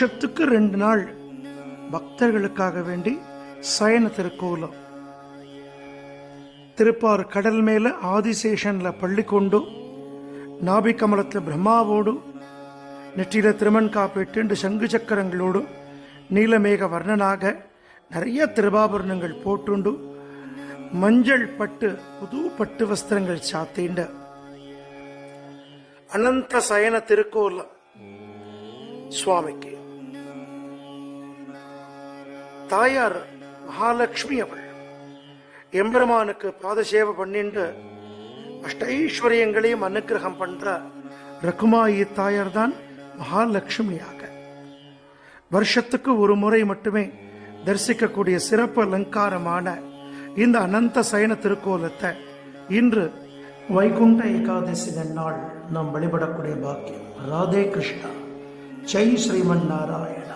வருஷத்துக்கு 2 நாள் பக்தர்களுக்காக வேண்டி சயன திருக்கோலம். திருப்பார் கடல் மேல ஆதிசேஷன்ல பள்ளி கொண்டு நாபி கமலத்தில் பிரம்மாவோடு நெற்றியில திருமண் காப்பிட்டு சங்கு சக்கரங்களோடு நீலமேக வர்ணனாக நிறைய திருவாபரணங்கள் போட்டுண்டு மஞ்சள் பட்டு புது பட்டு வஸ்திரங்கள் சாத்திண்ட அனந்த சயன திருக்கோலம் சுவாமிக்கு தாயார் மகாலட்சுமி அவள் எம்பெருமானுக்கு பாதசேவை பண்ணிட்டு அஷ்டைஸ்வரியங்களையும் அனுகிரகம் பண்ற ரகுமாயி தாயார் தான் மகாலட்சுமியாக. வருஷத்துக்கு ஒரு முறை மட்டுமே தரிசிக்கக்கூடிய சிறப்பு அலங்காரமான இந்த அனந்த சயன திருக்கோலத்தை இன்று வைகுண்ட ஏகாதசி நாள் நாம் வழிபடக்கூடிய பாக்கியம். ராதே கிருஷ்ணா. ஜெய் ஸ்ரீமன் நாராயண்.